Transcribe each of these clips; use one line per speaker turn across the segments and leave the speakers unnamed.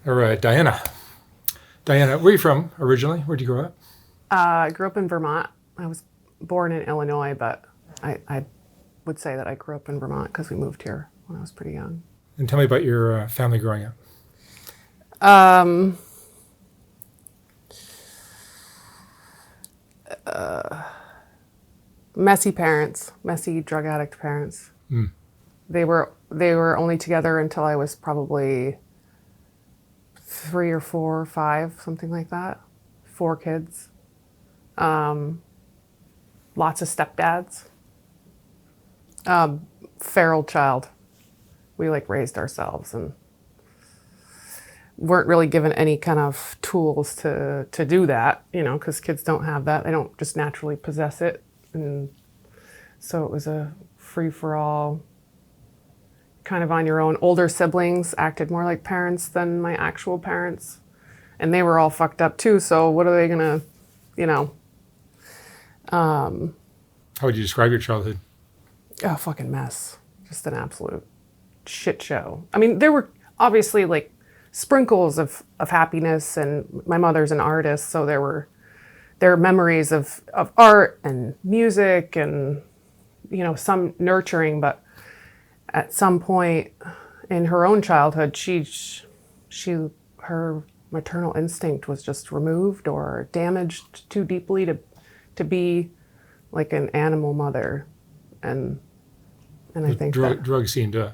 All right, Diana. Diana, where are you from originally? Where'd you grow up?
I grew up in Vermont. I was born in Illinois, but I would say that I grew up in Vermont because we moved here when I was pretty young.
And tell me about your family growing up.
Um, Messy parents, messy drug addict parents.
Mm.
They were only together until I was probably 3 or 4 or 5, something like that. 4 kids. Lots of stepdads. Feral child. We like raised ourselves and weren't really given any kind of tools to do that, because kids don't have that. They don't just naturally possess it. And so it was a free for all, kind of on your own. Older siblings acted more like parents than my actual parents. And they were all fucked up too. So what are they gonna, you know,
How would you describe your childhood?
a fucking mess. Just an absolute shit show. I mean, there were obviously like sprinkles of happiness, and my mother's an artist, so there are memories of art and music and, some nurturing, but at some point in her own childhood, her maternal instinct was just removed or damaged too deeply to be like an animal mother. And I think that
Drugs seem to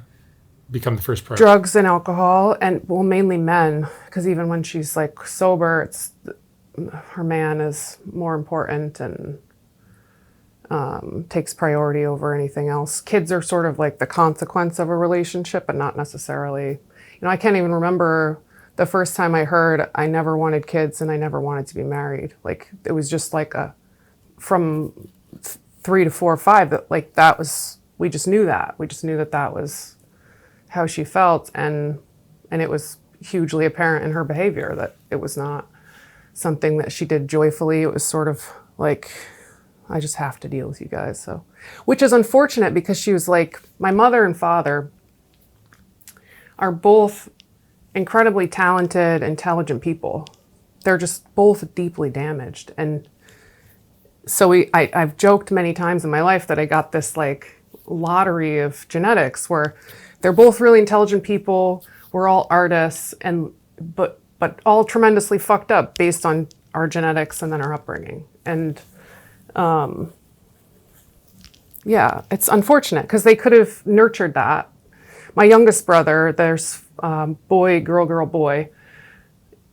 become the first priority.
drugs and alcohol, and well, mainly men, because even when she's like sober, her man is more important and takes priority over anything else. Kids are sort of like the consequence of a relationship, but not necessarily. I can't even remember the first time I heard I never wanted kids and I never wanted to be married. Like it was just like from 3 to 4 or 5 that was. We just knew that. We just knew that was how she felt, and it was hugely apparent in her behavior that it was not something that she did joyfully. It was sort of like, I just have to deal with you guys. So, which is unfortunate because she was like, my mother and father are both incredibly talented, intelligent people. They're just both deeply damaged. And so I've joked many times in my life that I got this like lottery of genetics where they're both really intelligent people. We're all artists, but all tremendously fucked up based on our genetics and then our upbringing. And yeah, it's unfortunate because they could have nurtured that. My youngest brother, there's boy, girl, boy.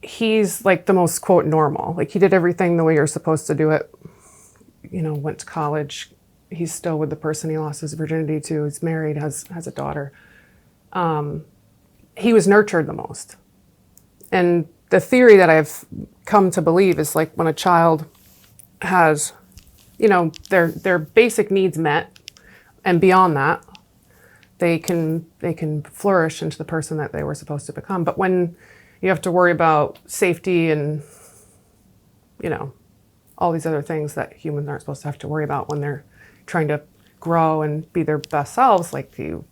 He's like the most quote normal. Like he did everything the way you're supposed to do it. Went to college. He's still with the person he lost his virginity to. He's married, has a daughter. He was nurtured the most. And the theory that I've come to believe is like when a child has, their basic needs met, and beyond that, they can flourish into the person that they were supposed to become. But when you have to worry about safety and, all these other things that humans aren't supposed to have to worry about when they're trying to grow and be their best selves, like you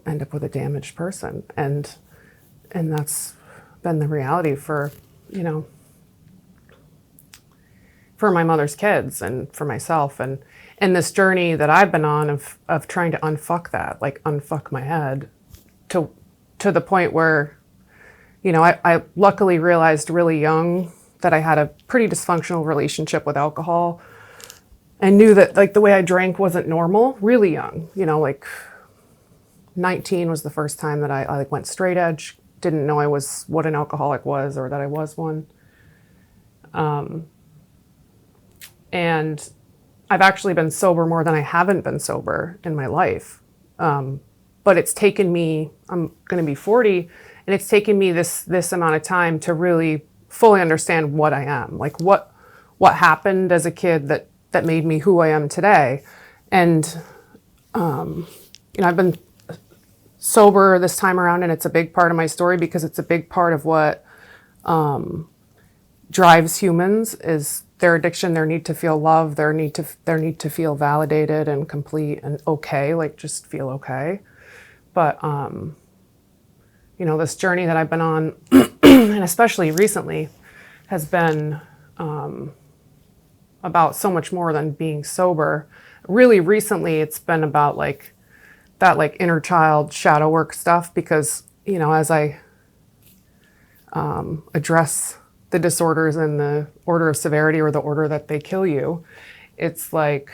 end up with a damaged person. And that's been the reality for my mother's kids and for myself. And this journey that I've been on of trying to unfuck that, like unfuck my head to the point where, I luckily realized really young that I had a pretty dysfunctional relationship with alcohol and knew that like the way I drank wasn't normal, really young, like 19 was the first time that I like went straight edge, didn't know I was what an alcoholic was or that I was one. And I've actually been sober more than I haven't been sober in my life. But it's taken me, I'm going to be 40, and it's taken me this amount of time to really fully understand what I am, like what happened as a kid that made me who I am today. And, I've been sober this time around, and it's a big part of my story because it's a big part of what drives humans is their addiction, their need to feel love, their need to feel validated and complete and okay, like just feel okay. But, this journey that I've been on, and especially recently, has been about so much more than being sober. Really recently, it's been about like that like inner child shadow work stuff, because, as I address the disorders in the order of severity or the order that they kill you, it's like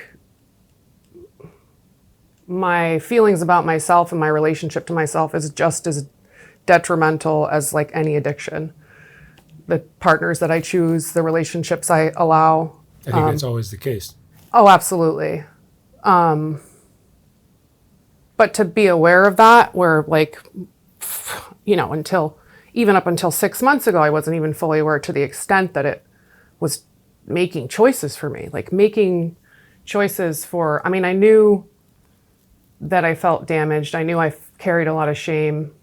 my feelings about myself and my relationship to myself is just as detrimental as like any addiction. The partners that I choose, the relationships I allow.
I think that's always the case.
Oh, absolutely. But to be aware of that, where like, even up until 6 months ago, I wasn't even fully aware to the extent that it was making choices for me, like making choices for, I knew that I felt damaged. I knew I carried a lot of shame,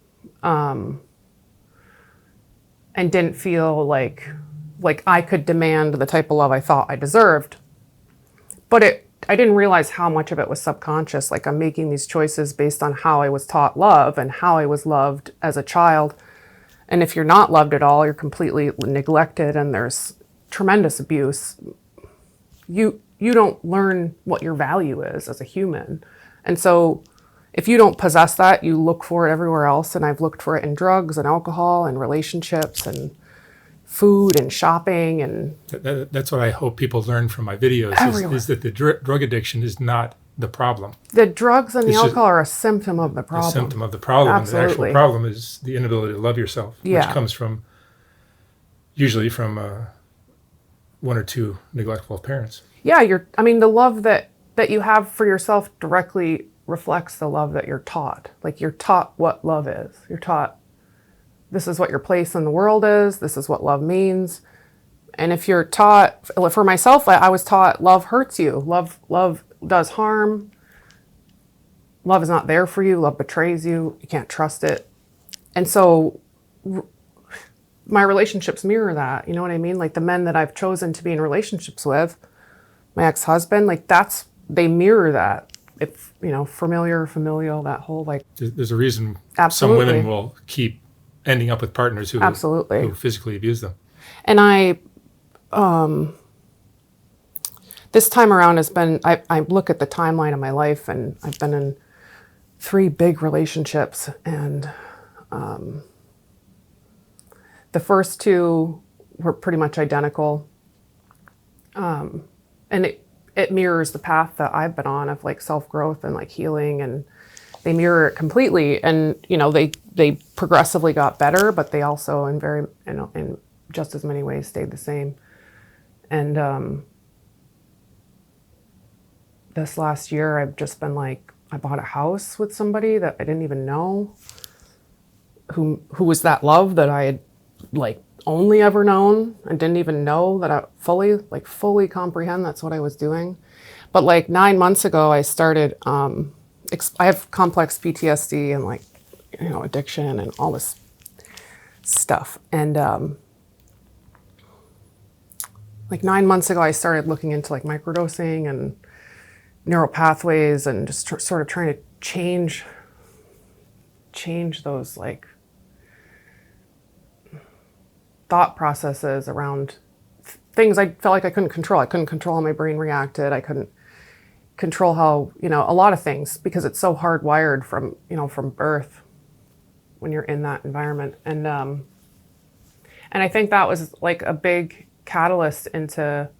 and didn't feel like I could demand the type of love I thought I deserved. But I didn't realize how much of it was subconscious. Like, I'm making these choices based on how I was taught love and how I was loved as a child. And if you're not loved at all, you're completely neglected and there's tremendous abuse. You don't learn what your value is as a human. And so if you don't possess that, you look for it everywhere else. And I've looked for it in drugs and alcohol and relationships and food and shopping. And
that's what I hope people learn from my videos is that the drug addiction is not the problem.
The drugs and the alcohol are a symptom of the problem.
A symptom of the problem.
Absolutely.
And the actual problem is the inability to love yourself, which comes usually from one or two neglectful parents.
Yeah, the love that you have for yourself directly reflects the love that you're taught. Like, you're taught what love is. You're taught this is what your place in the world is. This is what love means. And if you're taught, for myself, I was taught love hurts you. Love does harm. Love is not there for you. Love betrays you. You can't trust it. And so my relationships mirror that. You know what I mean? Like, the men that I've chosen to be in relationships with, my ex-husband, like, they mirror that. It's, familial, that whole like.
There's a reason
Absolutely.
Some women will keep ending up with partners who physically abuse them.
And this time around has been, I look at the timeline of my life, and I've been in 3 big relationships, and the first 2 were pretty much identical. And it mirrors the path that I've been on of like self-growth and like healing, and they mirror it completely. And, they progressively got better, but they also in just as many ways stayed the same. And this last year, I've just been like, I bought a house with somebody that I didn't even know, who was that love that I had like only ever known and didn't even know that I fully comprehend that's what I was doing. But like 9 months ago, I started, I have complex PTSD and like, addiction and all this stuff. And like 9 months ago, I started looking into like microdosing and neural pathways and just sort of trying to change those like thought processes around things I felt like I couldn't control. I couldn't control how my brain reacted. I couldn't control how, a lot of things, because it's so hardwired from birth when you're in that environment. And I think that was like a big catalyst into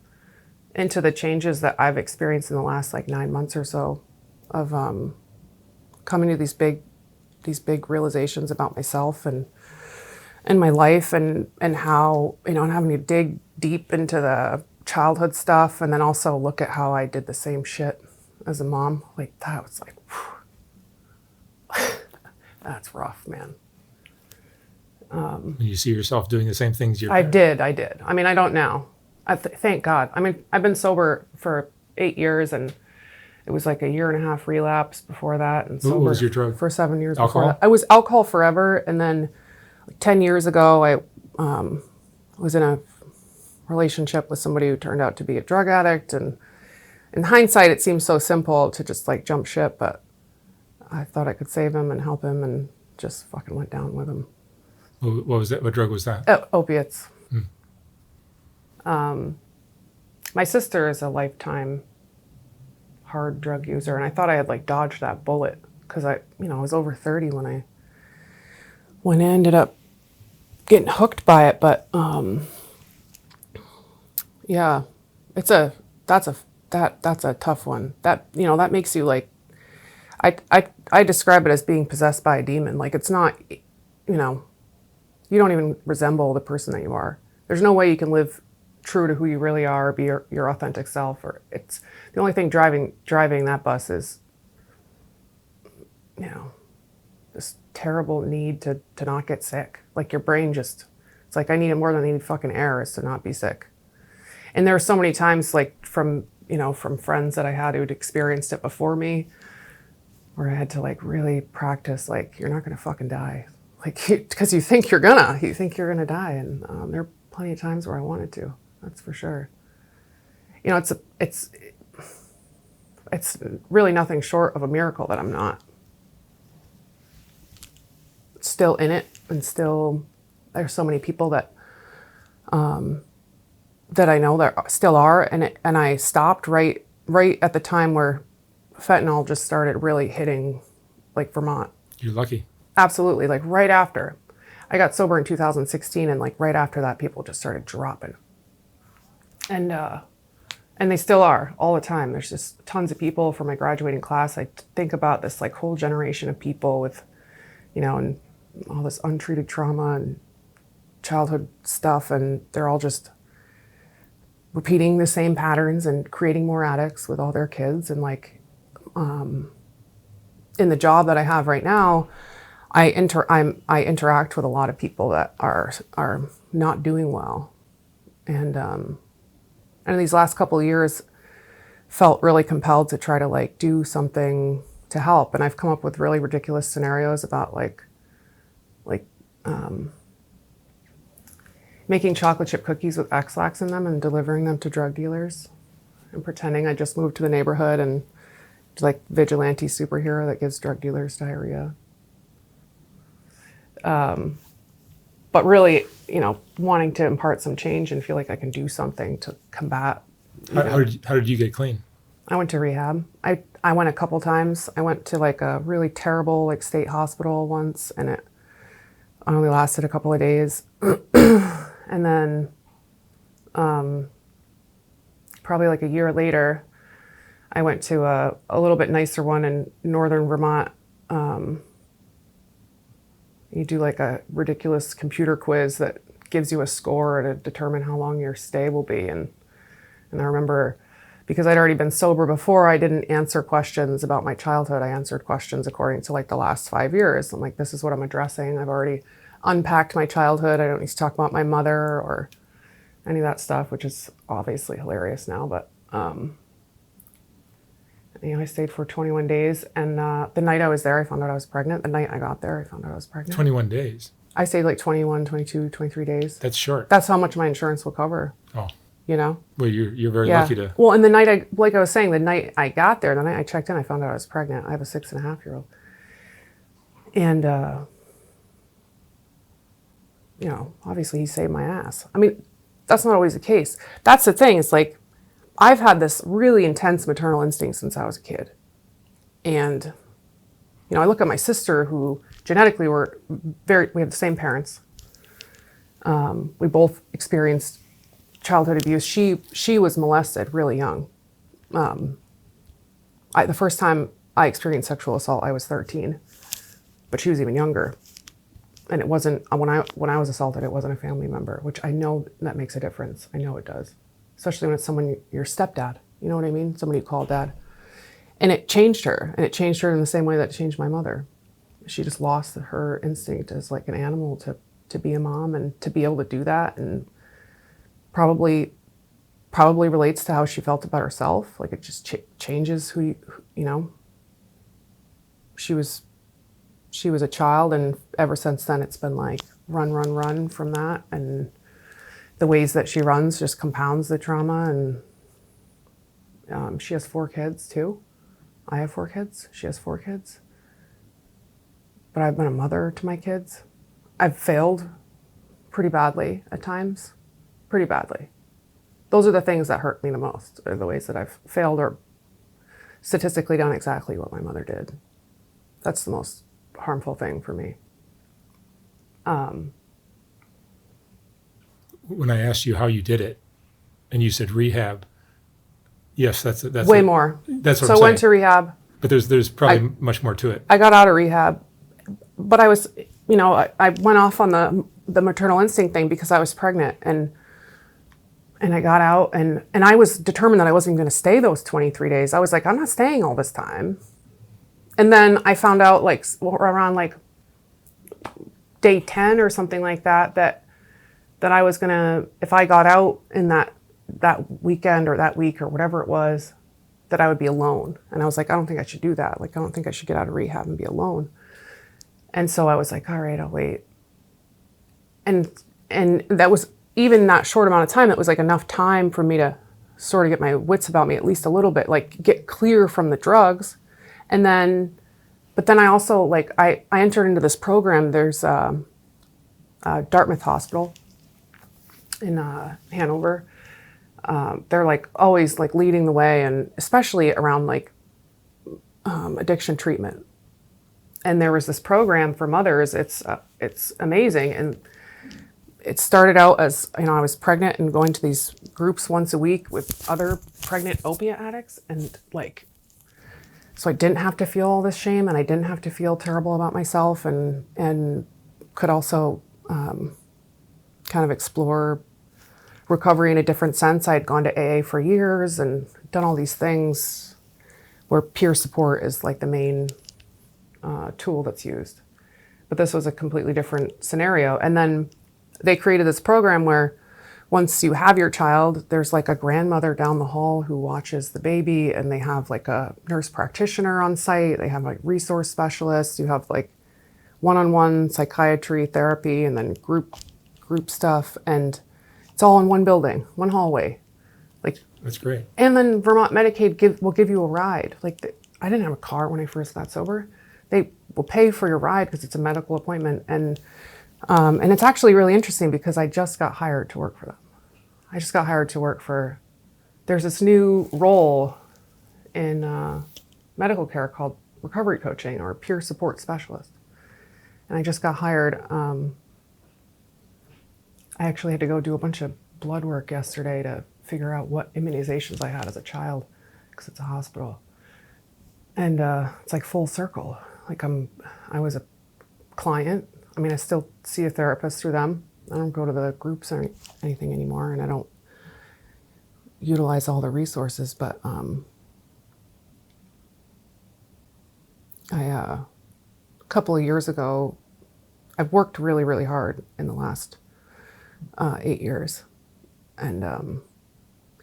the changes that I've experienced in the last like 9 months or so of coming to these big realizations about myself and my life, and how, and having to dig deep into the childhood stuff, and then also look at how I did the same shit as a mom. Like, that was like, that's rough, man.
When you see yourself doing the same things
I did. I don't now. Thank God. I've been sober for 8 years, and it was like a 1.5 year relapse before that, and sober
what was your drug?
For 7 years
Alcohol?
before that. I was alcohol forever, and then 10 years ago, I was in a relationship with somebody who turned out to be a drug addict, and in hindsight, it seems so simple to just like jump ship, but I thought I could save him and help him, and just fucking went down with him.
What was that? What drug was that?
Opiates. My sister is a lifetime hard drug user, and I thought I had like dodged that bullet because I was over 30 when I ended up getting hooked by it. But yeah, that's a tough one. That makes you like, I describe it as being possessed by a demon. Like it's not, you don't even resemble the person that you are. There's no way you can live true to who you really are, or be your authentic self. Or it's the only thing driving that bus is, this terrible need to not get sick. Like your brain it's like, I need it more than I need fucking air is to not be sick. And there are so many times like from friends that I had who'd experienced it before me, where I had to like really practice, like, you're not going to fucking die. Like, because you think you're gonna die. And there are plenty of times where I wanted to, that's for sure. It's really nothing short of a miracle that I'm not still in it, and still there's so many people that I know that still are, and I stopped right at the time where fentanyl just started really hitting, like Vermont.
You're lucky.
Absolutely, like right after. I got sober in 2016, and like right after that, people just started dropping. And they still are all the time. There's just tons of people from my graduating class. I think about this like whole generation of people with, and all this untreated trauma and childhood stuff, and they're all just repeating the same patterns and creating more addicts with all their kids. And like, in the job that I have right now, I interact with a lot of people that are not doing well, and these last couple of years felt really compelled to try to like do something to help. And I've come up with really ridiculous scenarios about like making chocolate chip cookies with X-Lax in them and delivering them to drug dealers, and pretending I just moved to the neighborhood and like vigilante superhero that gives drug dealers diarrhea. But really, wanting to impart some change and feel like I can do something to combat.
How did you get clean?
I went to rehab. I went a couple times. I went to like a really terrible like state hospital once, and it only lasted a couple of days. And then probably like a year later, I went to a little bit nicer one in northern Vermont. You do like a ridiculous computer quiz that gives you a score to determine how long your stay will be. And I remember, because I'd already been sober before, I didn't answer questions about my childhood. I answered questions according to like the last 5 years. I'm like, this is what I'm addressing. I've already unpacked my childhood. I don't need to talk about my mother or any of that stuff, which is obviously hilarious now. But, I stayed for 21 days. And the night I was there, I found out I was pregnant. The night I got there, I found out I was pregnant.
21 days?
I stayed like 21, 22, 23 days.
That's short.
That's how much my insurance will cover.
Oh.
Well,
you're very lucky to.
Well, and the night like I was saying, the night I got there, the night I checked in, I found out I was pregnant. I have a 6.5-year-old. And, obviously he saved my ass. I mean, that's not always the case. That's the thing. It's like, I've had this really intense maternal instinct since I was a kid. And, I look at my sister, who genetically we have the same parents. We both experienced childhood abuse. She was molested really young. The first time I experienced sexual assault, I was 13, but she was even younger. And it wasn't, when I was assaulted, it wasn't a family member, which I know that makes a difference. I know it does. Especially when it's someone, your stepdad, you know what I mean? Somebody you call dad. And it changed her. And it changed her in the same way that it changed my mother. She just lost her instinct as like an animal to be a mom, and to be able to do that, and probably relates to how she felt about herself. Like it just changes who she was a child, and ever since then it's been like run from that, and the ways that she runs just compounds the trauma. And she has 4 kids too. I have 4 kids. She has 4 kids. But I've been a mother to my kids. I've failed pretty badly at times, pretty badly. Those are the things that hurt me the most, are the ways that I've failed or statistically done exactly what my mother did. That's the most harmful thing for me.
When I asked you how you did it, and you said rehab, yes, that's
way more.
That's what
so
I'm
I
saying.
went to rehab.
But there's probably much more to it.
I got out of rehab, but I was, I went off on the maternal instinct thing because I was pregnant, and I got out, and I was determined that I wasn't going to stay those 23 days. I was like, I'm not staying all this time. And then I found out like around like day 10 or something like that I was gonna, if I got out in that weekend or that week or whatever it was, that I would be alone. And I was like, I don't think I should do that. Like, I don't think I should get out of rehab and be alone. And so I was like, all right, I'll wait. And that was, even that short amount of time, it was like enough time for me to sort of get my wits about me at least a little bit, like get clear from the drugs. And then, but then I also like, I entered into this program. There's Dartmouth Hospital in Hanover. They're like always like leading the way, and especially around like addiction treatment. And there was this program for mothers. It's amazing. And it started out as, I was pregnant and going to these groups once a week with other pregnant opiate addicts. And like, so I didn't have to feel all this shame, and I didn't have to feel terrible about myself, and could also kind of explore recovery in a different sense. I had gone to AA for years and done all these things where peer support is like the main tool that's used. But this was a completely different scenario. And then they created this program where once you have your child, there's like a grandmother down the hall who watches the baby, and they have like a nurse practitioner on site. They have like resource specialists. You have like one-on-one psychiatry therapy, and then group stuff. And it's all in one building, one hallway. Like,
that's great.
And then Vermont Medicaid will give you a ride. Like, I didn't have a car when I first got sober. They will pay for your ride because it's a medical appointment. And it's actually really interesting because I just got hired to work for them. I just got hired to work for, there's this new role in medical care called recovery coaching or peer support specialist. And I just got hired. I actually had to go do a bunch of blood work yesterday to figure out what immunizations I had as a child, because it's a hospital. And it's like full circle. Like I was a client. I mean, I still see a therapist through them. I don't go to the groups or anything anymore, and I don't utilize all the resources, but a couple of years ago, I've worked really, really hard in the last 8 years. And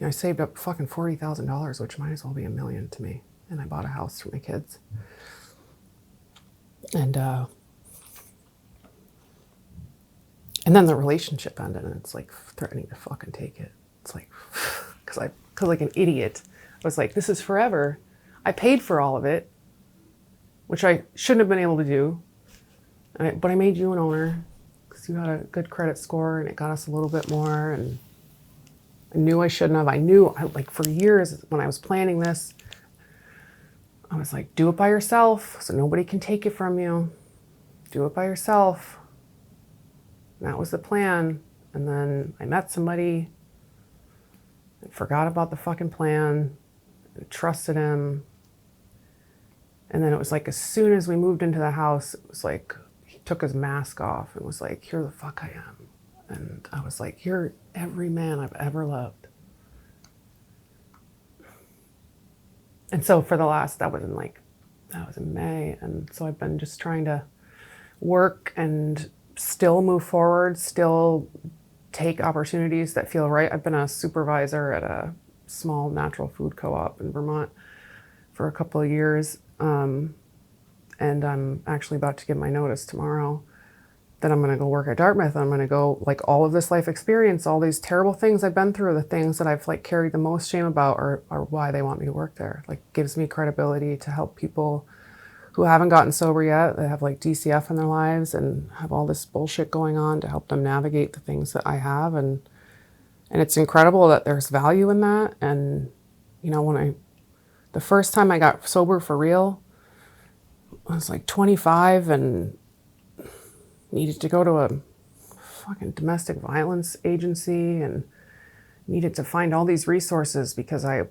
I saved up fucking $40,000, which might as well be $1 million to me. And I bought a house for my kids. And then the relationship ended, and it's like threatening to fucking take it. It's like, because like an idiot, I was like, this is forever. I paid for all of it, which I shouldn't have been able to do. But I made you an owner because you had a good credit score, and it got us a little bit more. And I knew I shouldn't have. Like for years when I was planning this, I was like, do it by yourself so nobody can take it from you. Do it by yourself. And that was the plan. And then I met somebody and forgot about the fucking plan and trusted him. And then it was like, as soon as we moved into the house, it was like, he took his mask off and was like, here the fuck I am. And I was like, you're every man I've ever loved. And so for the last, that was in May. And so I've been just trying to work and still move forward, still take opportunities that feel right. I've been a supervisor at a small natural food co-op in Vermont for a couple of years. And I'm actually about to give my notice tomorrow that I'm going to go work at Dartmouth. I'm going to go, like, all of this life experience, all these terrible things I've been through, the things that I've like carried the most shame about are why they want me to work there. Like, gives me credibility to help people who haven't gotten sober yet, that have like DCF in their lives and have all this bullshit going on to help them navigate the things that I have. And it's incredible that there's value in that. And, you know, the first time I got sober for real, I was like 25 and needed to go to a fucking domestic violence agency and needed to find all these resources because my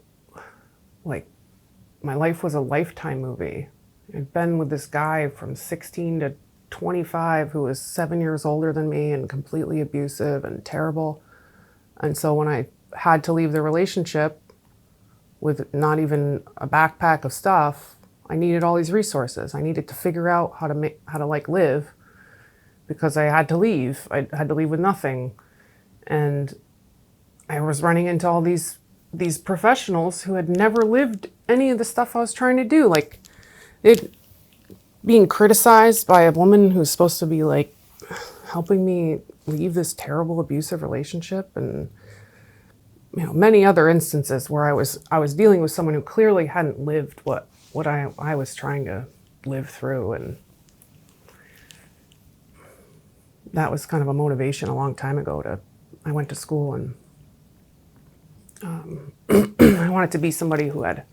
life was a Lifetime movie. I'd been with this guy from 16 to 25 who was 7 years older than me and completely abusive and terrible. And so when I had to leave the relationship with not even a backpack of stuff, I needed all these resources. I needed to figure out how to like live because I had to leave. I had to leave with nothing. And I was running into all these professionals who had never lived any of the stuff I was trying to do. Like being criticized by a woman who's supposed to be like helping me leave this terrible abusive relationship, and you know, many other instances where I was dealing with someone who clearly hadn't lived what I was trying to live through. And that was kind of a motivation a long time ago. I went to school and I wanted to be somebody who had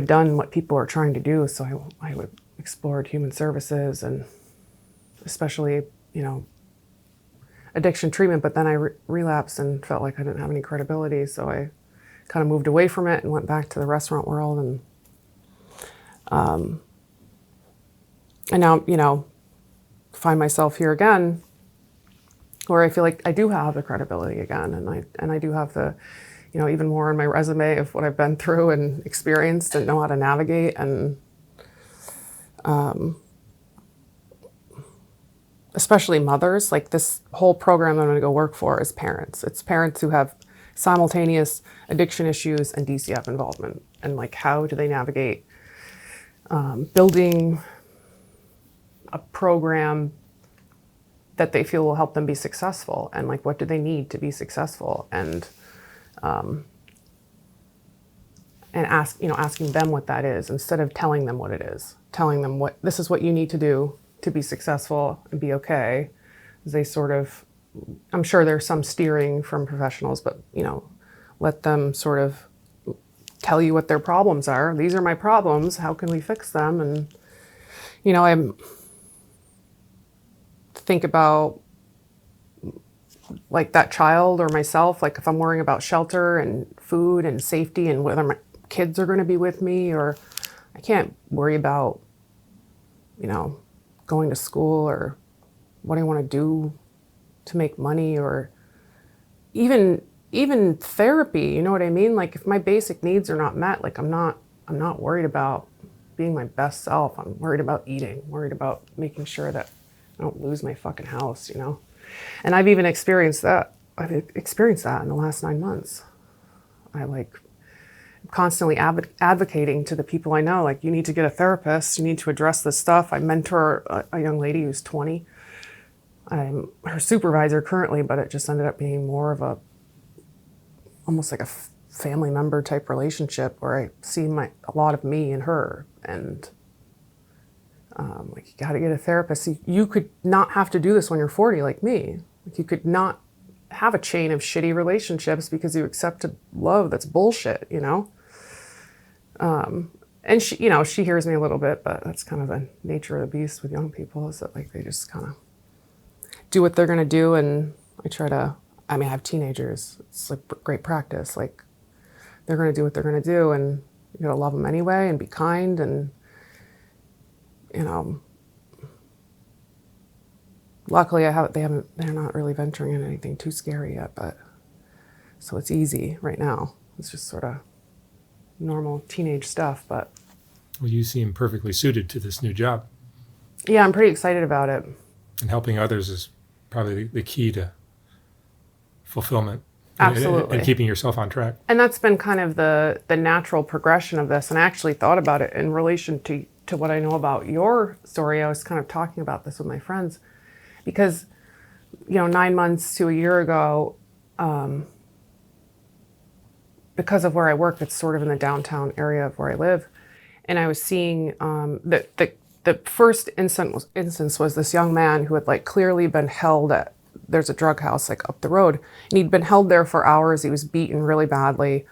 done what people are trying to do. So I explored human services and especially, you know, addiction treatment. But then I relapsed and felt like I didn't have any credibility. So I kind of moved away from it and went back to the restaurant world. And now, you know, find myself here again where I feel like I do have the credibility again. And I do have the, you know, even more on my resume of what I've been through and experienced and know how to navigate. And especially mothers, like this whole program that I'm going to go work for is parents. It's parents who have simultaneous addiction issues and DCF involvement. And like, how do they navigate building a program that they feel will help them be successful, and like, what do they need to be successful, and asking them what that is instead of telling them what it is, telling them what this is what you need to do to be successful and be okay. They sort of, I'm sure there's some steering from professionals, but you know, let them sort of tell you what their problems are. These are my problems. How can we fix them? And you know, I think about like that child or myself, like if I'm worrying about shelter and food and safety and whether my kids are going to be with me, or I can't worry about, you know, going to school or what I want to do to make money, or even therapy, you know what I mean? Like if my basic needs are not met, like I'm not worried about being my best self. I'm worried about eating, worried about making sure that I don't lose my fucking house, you know? And I've even experienced that. I've experienced that in the last 9 months. I like constantly advocating to the people I know, like, you need to get a therapist, you need to address this stuff. I mentor a young lady who's 20. I'm her supervisor currently, but it just ended up being more of almost like a family member type relationship where I see a lot of me in her. And like, you got to get a therapist. You could not have to do this when you're 40 like me. Like, you could not have a chain of shitty relationships because you accepted love that's bullshit, you know? And she, you know, she hears me a little bit, but that's kind of the nature of the beast with young people, is that like they just kind of do what they're going to do. And I have teenagers. It's like great practice. Like, they're going to do what they're going to do, and you got to love them anyway and be kind. And, you know, luckily they're not really venturing into anything too scary yet, but so it's easy right now. It's just sort of normal teenage stuff. But
well, you seem perfectly suited to this new job.
Yeah, I'm pretty excited about it.
And helping others is probably the key to fulfillment.
Absolutely.
And keeping yourself on track.
And that's been kind of the natural progression of this. And I actually thought about it in relation to what I know about your story. I was kind of talking about this with my friends because, you know, 9 months to a year ago, because of where I work, it's sort of in the downtown area of where I live. and I was seeing the first instance was this young man who had like clearly been held at, there's a drug house like up the road, and he'd been held there for hours. He was beaten really badly,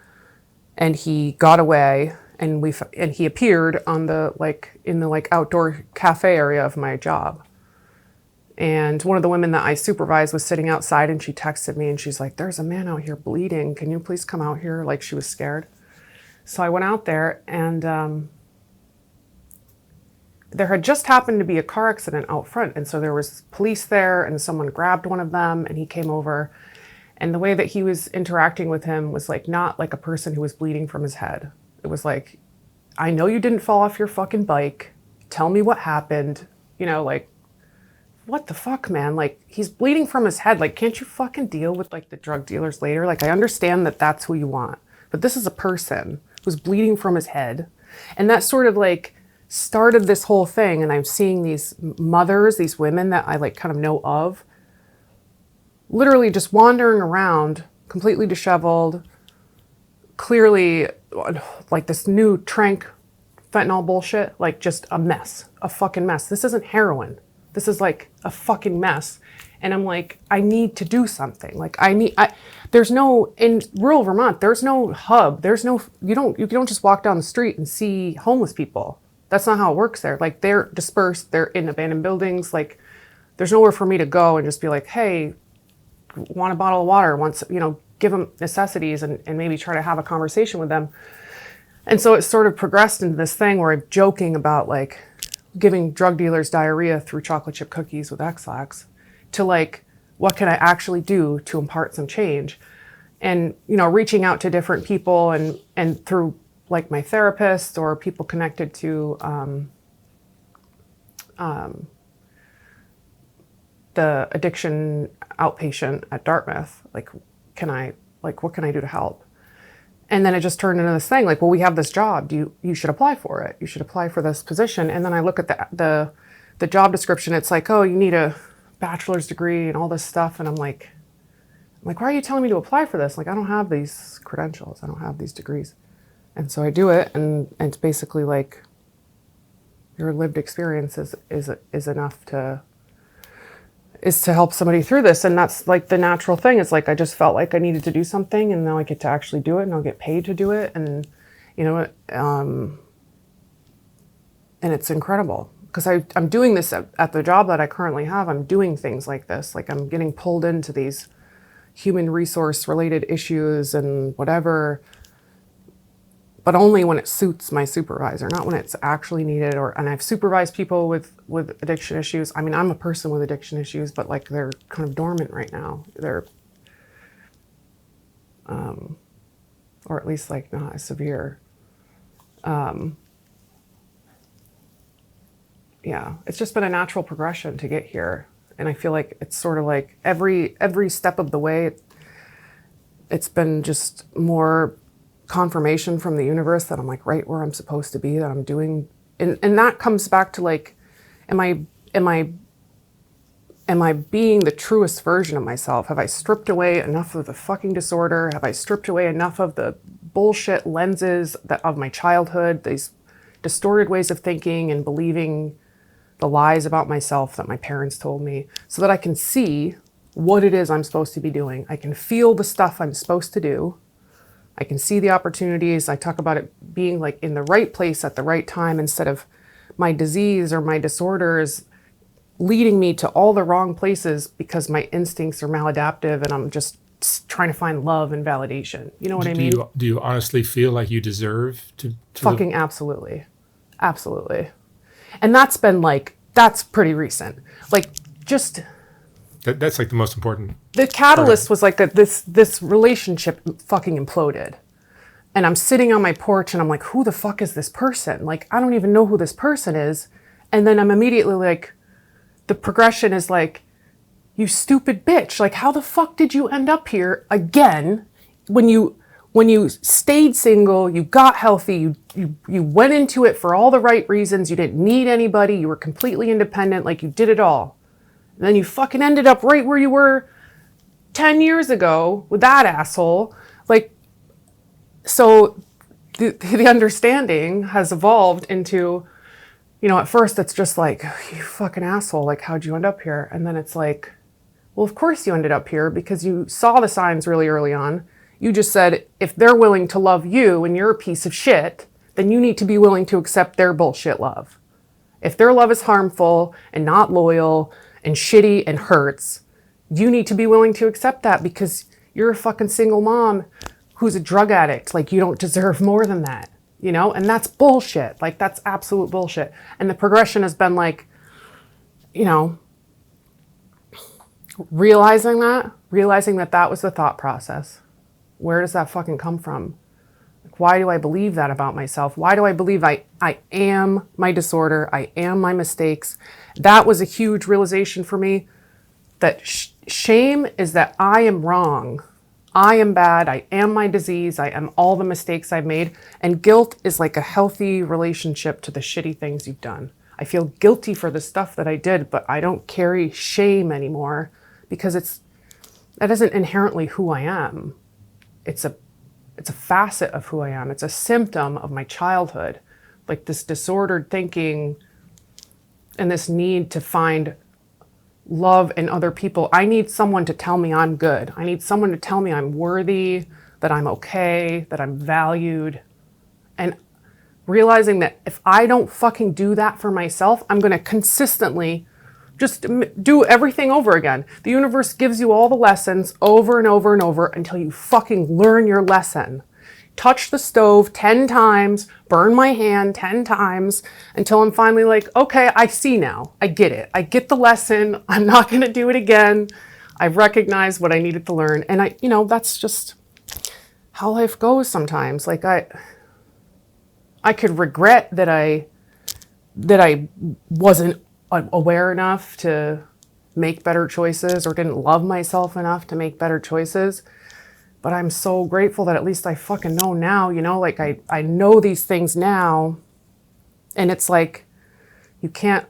and he got away, and he appeared on the in the outdoor cafe area of my job. And one of the women that I supervised was sitting outside, and she texted me and she's like, "There's a man out here bleeding. Can you please come out here?" Like, she was scared. So I went out there, and there had just happened to be a car accident out front. And so there was police there, and someone grabbed one of them, and he came over. And the way that he was interacting with him was like, not like a person who was bleeding from his head. It was like, "I know you didn't fall off your fucking bike. Tell me what happened." You know, like, what the fuck, man? Like, he's bleeding from his head. Like, can't you fucking deal with like the drug dealers later? Like, I understand that that's who you want, but this is a person who's bleeding from his head. And that sort of like started this whole thing. And I'm seeing these mothers, these women that I like kind of know of, literally just wandering around, completely disheveled, clearly like this new trank fentanyl bullshit, like just a mess, a fucking mess. This isn't heroin. This is like a fucking mess. And I'm like, I need to do something. Like, there's no, in rural Vermont, there's no hub. There's no, you don't just walk down the street and see homeless people. That's not how it works there. Like, they're dispersed, they're in abandoned buildings. Like, there's nowhere for me to go and just be like, "Hey, want a bottle of water?" Once, give them necessities and maybe try to have a conversation with them. And so it sort of progressed into this thing where I'm joking about like giving drug dealers diarrhea through chocolate chip cookies with X-Lax, to like, what can I actually do to impart some change? And, reaching out to different people and through like my therapist or people connected to the addiction outpatient at Dartmouth, like, what can I do to help? And then it just turned into this thing like, well, we have this job. You should apply for it. You should apply for this position. And then I look at the job description. It's like, oh, you need a bachelor's degree and all this stuff. And I'm like, why are you telling me to apply for this? Like, I don't have these credentials. I don't have these degrees. And so I do it. And it's basically like, your lived experience is enough to help somebody through this. And that's like the natural thing. It's like, I just felt like I needed to do something, and now I get to actually do it, and I'll get paid to do it. And, and it's incredible because I'm doing this at the job that I currently have. I'm doing things like this. Like, I'm getting pulled into these human resource related issues and whatever, but only when it suits my supervisor, not when it's actually needed. And I've supervised people with addiction issues. I mean, I'm a person with addiction issues, but like, they're kind of dormant right now. They're, or at least like not as severe. Yeah, it's just been a natural progression to get here. And I feel like it's sort of like every step of the way, it's been just more confirmation from the universe that I'm like right where I'm supposed to be, that I'm doing. And that comes back to like, am I being the truest version of myself? Have I stripped away enough of the fucking disorder? Have I stripped away enough of the bullshit lenses of my childhood, these distorted ways of thinking and believing the lies about myself that my parents told me, so that I can see what it is I'm supposed to be doing? I can feel the stuff I'm supposed to do. I can see the opportunities. I talk about it being like in the right place at the right time, instead of my disease or my disorders leading me to all the wrong places because my instincts are maladaptive and I'm just trying to find love and validation. You know what I mean?
Do you honestly feel like you deserve to
fucking live? Absolutely. Absolutely. And that's pretty recent. Like, just...
That's like the most important.
The catalyst was like this relationship fucking imploded. And I'm sitting on my porch and I'm like, who the fuck is this person? Like, I don't even know who this person is. And then I'm immediately like, the progression is like, you stupid bitch. Like, how the fuck did you end up here again when you stayed single, you got healthy, you went into it for all the right reasons, you didn't need anybody, you were completely independent, like, you did it all. And then you fucking ended up right where you were 10 years ago with that asshole. Like, so the understanding has evolved into, at first it's just like, you fucking asshole, like, how'd you end up here? And then it's like, well, of course you ended up here because you saw the signs really early on. You just said, if they're willing to love you and you're a piece of shit, then you need to be willing to accept their bullshit love. If their love is harmful and not loyal and shitty and hurts, you need to be willing to accept that because you're a fucking single mom who's a drug addict. Like, you don't deserve more than that, And that's bullshit. Like, that's absolute bullshit. And the progression has been like, realizing that that was the thought process. Where does that fucking come from? Like, why do I believe that about myself? Why do I believe I am my disorder? I am my mistakes. That was a huge realization for me, that shame is that I am wrong. I am bad. I am my disease. I am all the mistakes I've made. And guilt is like a healthy relationship to the shitty things you've done. I feel guilty for the stuff that I did, but I don't carry shame anymore because that isn't inherently who I am. It's a facet of who I am. It's a symptom of my childhood, like this disordered thinking and this need to find love in other people. I need someone to tell me I'm good. I need someone to tell me I'm worthy, that I'm okay, that I'm valued. And realizing that if I don't fucking do that for myself, I'm going to consistently just do everything over again. The universe gives you all the lessons over and over and over until you fucking learn your lesson. Touch the stove 10 times, burn my hand 10 times until I'm finally like, okay, I see now. I get it. I get the lesson. I'm not going to do it again. I've recognized what I needed to learn. And that's just how life goes sometimes. Like I could regret that I wasn't aware enough to make better choices or didn't love myself enough to make better choices. But I'm so grateful that at least I fucking know now, like I know these things now. And it's like, you can't,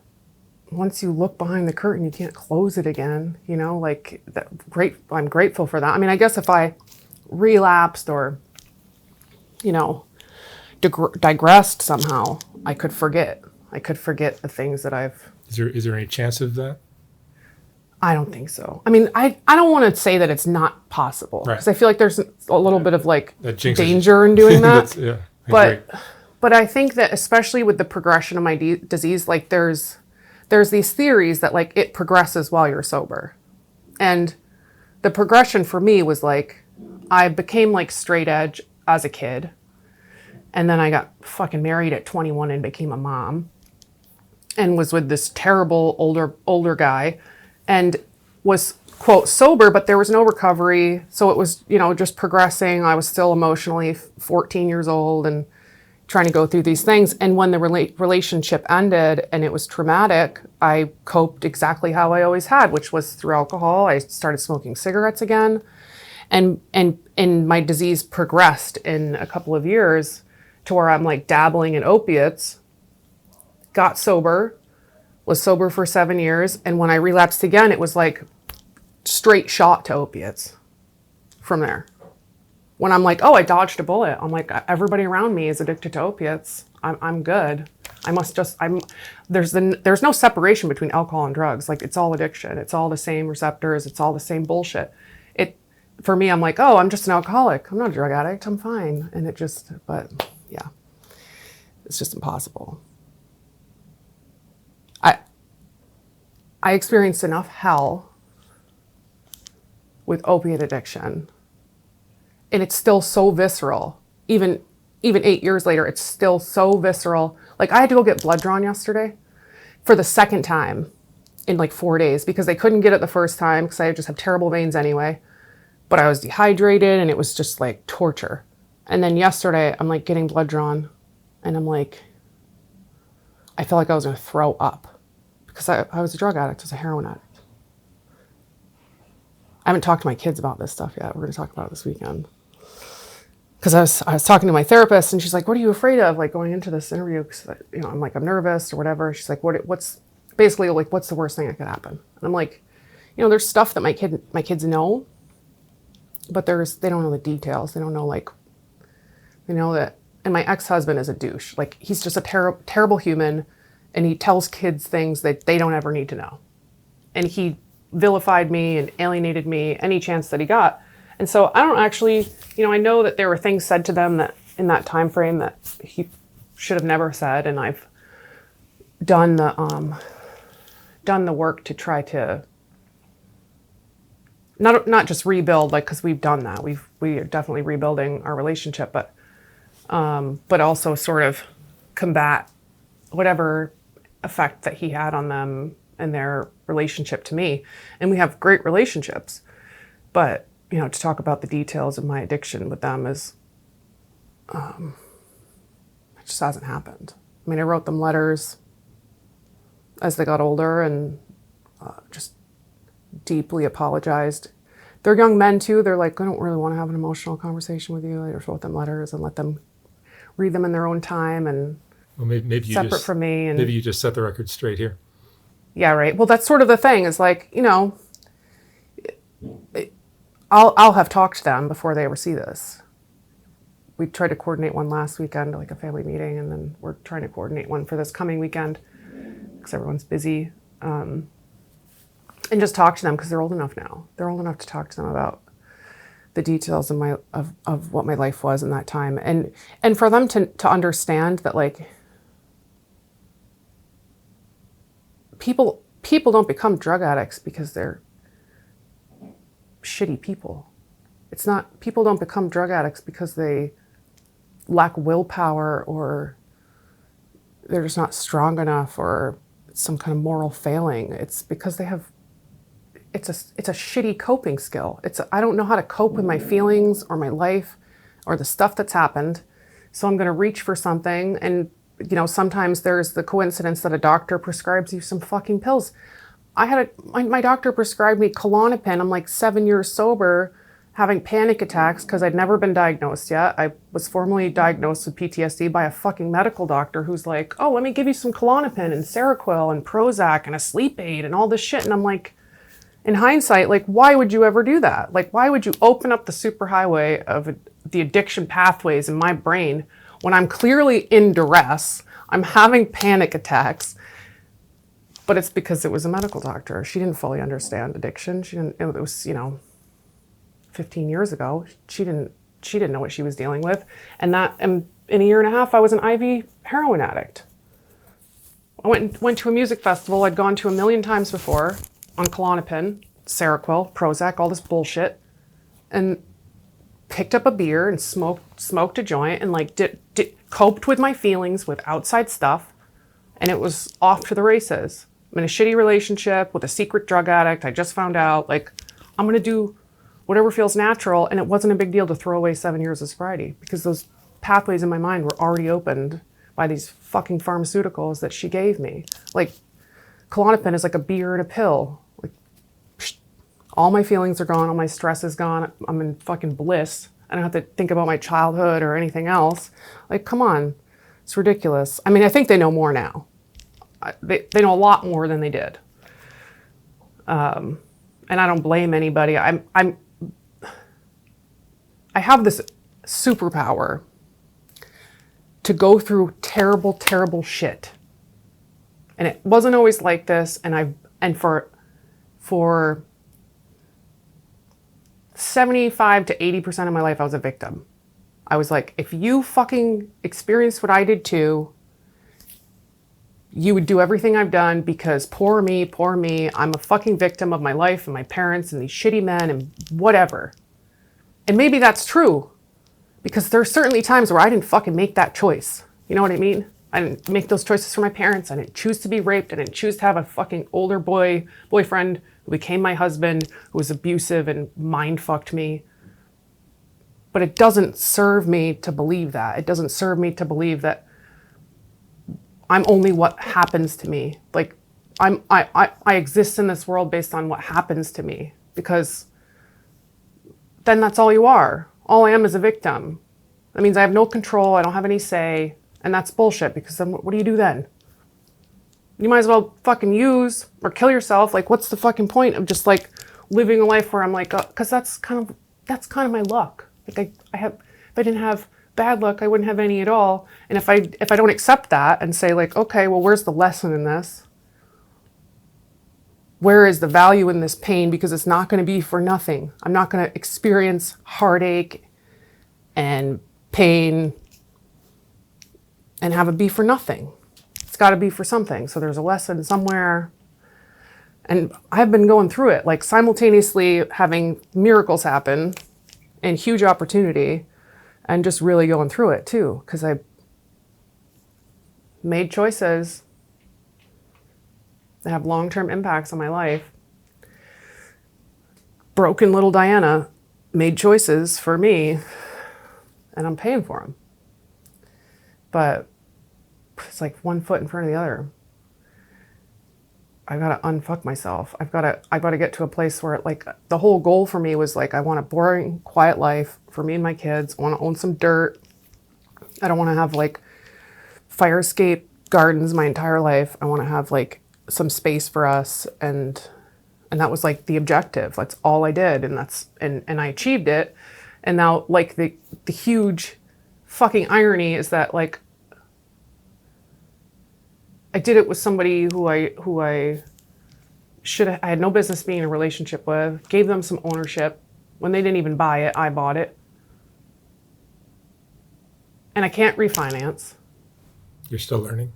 once you look behind the curtain, you can't close it again, like I'm grateful for that. I mean, I guess if I relapsed or, digressed somehow, I could forget the things that I've.
Is there any chance of that?
I don't think so. I mean, I don't want to say that it's not possible because I feel like there's a little bit of like danger in doing that. But I think that especially with the progression of my disease, like there's these theories that like it progresses while you're sober. And the progression for me was like, I became like straight edge as a kid. And then I got fucking married at 21 and became a mom and was with this terrible older guy and was, quote, sober, but there was no recovery. So it was, just progressing. I was still emotionally 14 years old and trying to go through these things. And when the relationship ended and it was traumatic, I coped exactly how I always had, which was through alcohol. I started smoking cigarettes again. And my disease progressed in a couple of years to where I'm like dabbling in opiates, got sober, was sober for 7 years. And when I relapsed again, it was like straight shot to opiates from there. When I'm like, oh, I dodged a bullet. I'm like, everybody around me is addicted to opiates. I'm good. There's no separation between alcohol and drugs. Like it's all addiction. It's all the same receptors. It's all the same bullshit. For me, I'm like, oh, I'm just an alcoholic. I'm not a drug addict. I'm fine. And but yeah, it's just impossible. I experienced enough hell with opiate addiction, and it's still so visceral. Even 8 years later, it's still so visceral. Like I had to go get blood drawn yesterday for the second time in like 4 days because they couldn't get it the first time because I just have terrible veins anyway. But I was dehydrated and it was just like torture. And then yesterday I'm like getting blood drawn and I'm like, I felt like I was going to throw up because I was a drug addict. I was a heroin addict. I haven't talked to my kids about this stuff yet. We're going to talk about it this weekend. Because I was talking to my therapist and she's like, what are you afraid of? Like going into this interview, because I'm like, I'm nervous or whatever. She's like, what's basically like, what's the worst thing that could happen? And I'm like, there's stuff that my kids know, but they don't know the details. They don't know they know that And my ex-husband is a douche. Like, he's just a terrible human, and he tells kids things that they don't ever need to know. And he vilified me and alienated me any chance that he got. And so I don't actually, I know that there were things said to them that in that time frame that he should have never said, and I've done the work to try to not just rebuild, like, because we've done that. We are definitely rebuilding our relationship, but also sort of combat whatever effect that he had on them and their relationship to me. And we have great relationships, but to talk about the details of my addiction with them is, it just hasn't happened. I mean, I wrote them letters as they got older and just deeply apologized. They're young men too. They're like, I don't really want to have an emotional conversation with you. I just wrote them letters and let them read them in their own time and
maybe you
separate from me. And
maybe you just set the record straight here.
Yeah, right. Well, that's sort of the thing. Is like, I'll have talked to them before they ever see this. We tried to coordinate one last weekend, like a family meeting, and then we're trying to coordinate one for this coming weekend because everyone's busy. And just talk to them because they're old enough now. They're old enough to talk to them about the details of what my life was in that time, and for them to understand that, like, people don't become drug addicts because they're shitty people. It's not, people don't become drug addicts because they lack willpower or they're just not strong enough or some kind of moral failing. It's because they have, it's a shitty coping skill. I don't know how to cope with my feelings or my life or the stuff that's happened. So I'm going to reach for something. And, sometimes there's the coincidence that a doctor prescribes you some fucking pills. My doctor prescribed me Klonopin. I'm like 7 years sober, having panic attacks because I'd never been diagnosed yet. I was formally diagnosed with PTSD by a fucking medical doctor who's like, oh, let me give you some Klonopin and Seroquel and Prozac and a sleep aid and all this shit. And I'm like, in hindsight, like, why would you ever do that? Like, why would you open up the superhighway of the addiction pathways in my brain when I'm clearly in duress, I'm having panic attacks? But it's because it was a medical doctor. She didn't fully understand addiction. It was, 15 years ago. She didn't know what she was dealing with. And in a year and a half, I was an IV heroin addict. I went to a music festival I'd gone to a million times before on Klonopin, Seroquel, Prozac, all this bullshit, and picked up a beer and smoked a joint and like coped with my feelings with outside stuff, and it was off to the races. I'm in a shitty relationship with a secret drug addict. I just found out, like, I'm gonna do whatever feels natural, and it wasn't a big deal to throw away 7 years of sobriety because those pathways in my mind were already opened by these fucking pharmaceuticals that she gave me. Like, Klonopin is like a beer and a pill. Like, all my feelings are gone, all my stress is gone, I'm in fucking bliss. I don't have to think about my childhood or anything else. Like, come on, it's ridiculous. I mean, I think they know more now. They know a lot more than they did. And I don't blame anybody. I have this superpower to go through terrible, terrible shit. And it wasn't always like this. And for 75 to 80% of my life, I was a victim. I was like, if you fucking experienced what I did too, you would do everything I've done because poor me, I'm a fucking victim of my life and my parents and these shitty men and whatever. And maybe that's true because there's certainly times where I didn't fucking make that choice. You know what I mean? I didn't make those choices for my parents. I didn't choose to be raped. I didn't choose to have a fucking older boyfriend who became my husband, who was abusive and mind fucked me. But it doesn't serve me to believe that. It doesn't serve me to believe that I'm only what happens to me. Like, I exist in this world based on what happens to me, because then that's all you are. All I am is a victim. That means I have no control, I don't have any say, and that's bullshit, because then what do you do then? You might as well fucking use or kill yourself. Like, what's the fucking point of just like living a life where I'm like, because that's kind of my luck. Like, if I didn't have bad luck, I wouldn't have any at all. And if I don't accept that and say like, okay, well, where's the lesson in this? Where is the value in this pain? Because it's not going to be for nothing. I'm not going to experience heartache and pain and have it be for nothing. It's got to be for something. So there's a lesson somewhere. And I've been going through it, like simultaneously having miracles happen and huge opportunity, and just really going through it too, because I made choices that have long-term impacts on my life. Broken little Diana made choices for me, and I'm paying for them. But it's like one foot in front of the other. I gotta unfuck myself. I've gotta get to a place where like the whole goal for me was like, I want a boring, quiet life for me and my kids. I want to own some dirt. I don't want to have like fire escape gardens my entire life. I want to have like some space for us, and that was like the objective. That's all I did, and I achieved it. And now like the huge fucking irony is that like I did it with somebody who I had no business being in a relationship with, gave them some ownership. When they didn't even buy it, I bought it. And I can't refinance.
You're still learning?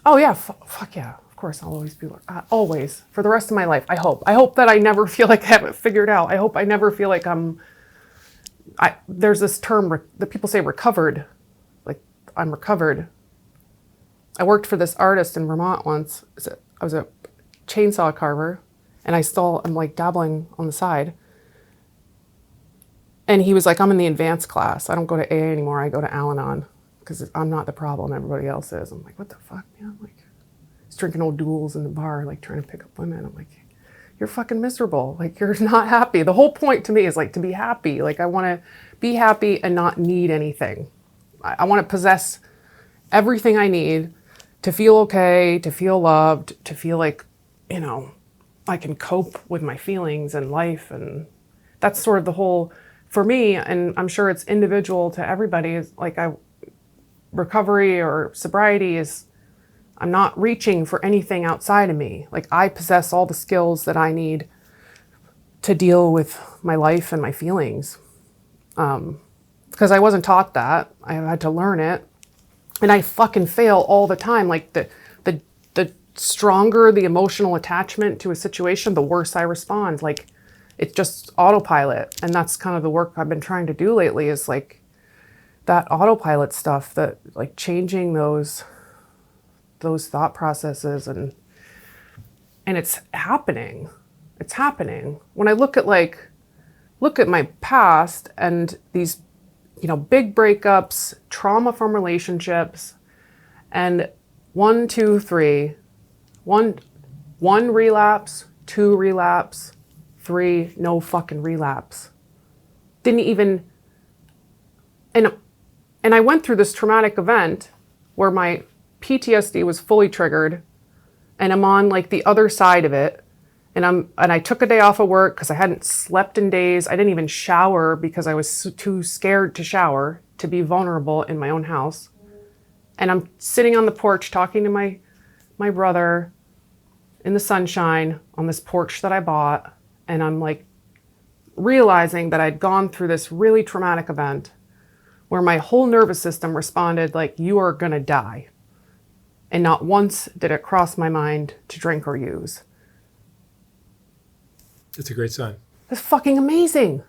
Oh yeah, fuck yeah. Of course, I'll always be always for the rest of my life. I hope that I never feel like I have it figured out. I hope I never feel like there's this term that people say recovered, like I'm recovered. I worked for this artist in Vermont once. I was a chainsaw carver, and I'm like dabbling on the side. And he was like, I'm in the advanced class. I don't go to AA anymore. I go to Al-Anon because I'm not the problem. Everybody else is. I'm like, what the fuck, man? Like, he's drinking old duels in the bar, like trying to pick up women. I'm like, you're fucking miserable. Like, you're not happy. The whole point to me is like to be happy. Like, I want to be happy and not need anything. I want to possess everything I need to feel okay, to feel loved, to feel like, you know, I can cope with my feelings and life. And that's sort of the whole, for me, and I'm sure it's individual to everybody, is like recovery or sobriety is, I'm not reaching for anything outside of me. Like I possess all the skills that I need to deal with my life and my feelings. Because I wasn't taught that. I had to learn it. And I fucking fail all the time. Like the stronger the emotional attachment to a situation, the worse I respond. Like it's just autopilot. And that's kind of the work I've been trying to do lately, is like that autopilot stuff, that like changing those thought processes, and it's happening. It's happening. When I look at my past and these, you know, big breakups, trauma from relationships, and 1, 2, 3, one relapse, 2 relapse, 3 no fucking relapse. Didn't even, and I went through this traumatic event where my PTSD was fully triggered, and I'm on like the other side of it. And I took a day off of work because I hadn't slept in days. I didn't even shower because I was too scared to shower, to be vulnerable in my own house. And I'm sitting on the porch talking to my brother in the sunshine on this porch that I bought. And I'm like realizing that I'd gone through this really traumatic event where my whole nervous system responded like, you are gonna die. And not once did it cross my mind to drink or use.
It's a great sign.
That's fucking amazing.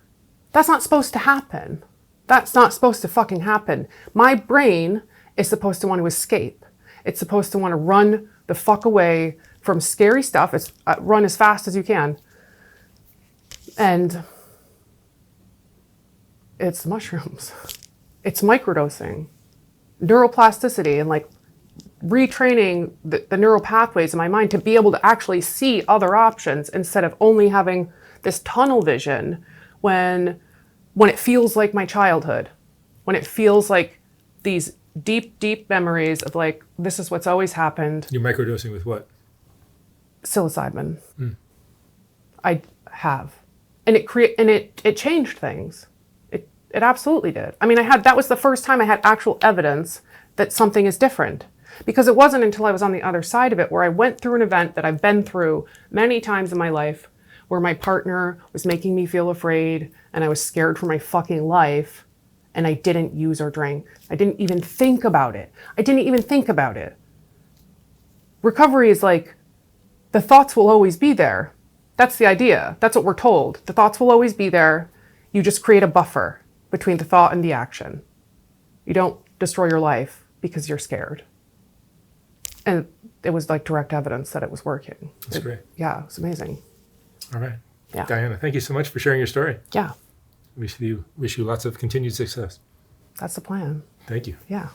That's not supposed to happen. That's not supposed to fucking happen. My brain is supposed to want to escape. It's supposed to want to run the fuck away from scary stuff. It's run as fast as you can. And it's mushrooms. It's microdosing, neuroplasticity, and like retraining the neural pathways in my mind to be able to actually see other options instead of only having this tunnel vision when it feels like my childhood, when it feels like these deep, deep memories of like, this is what's always happened.
You're microdosing with what?
Psilocybin. I have. And it changed things. It absolutely did. I mean, that was the first time I had actual evidence that something is different. Because it wasn't until I was on the other side of it where I went through an event that I've been through many times in my life where my partner was making me feel afraid and I was scared for my fucking life and I didn't use or drink. I didn't even think about it. Recovery is like, the thoughts will always be there. That's the idea. That's what we're told. The thoughts will always be there. You just create a buffer between the thought and the action. You don't destroy your life because you're scared. And it was like direct evidence that it was working.
That's great.
Yeah, it's amazing.
All right.
Yeah.
Diana, thank you so much for sharing your story.
Yeah.
Wish you lots of continued success.
That's the plan.
Thank you.
Yeah.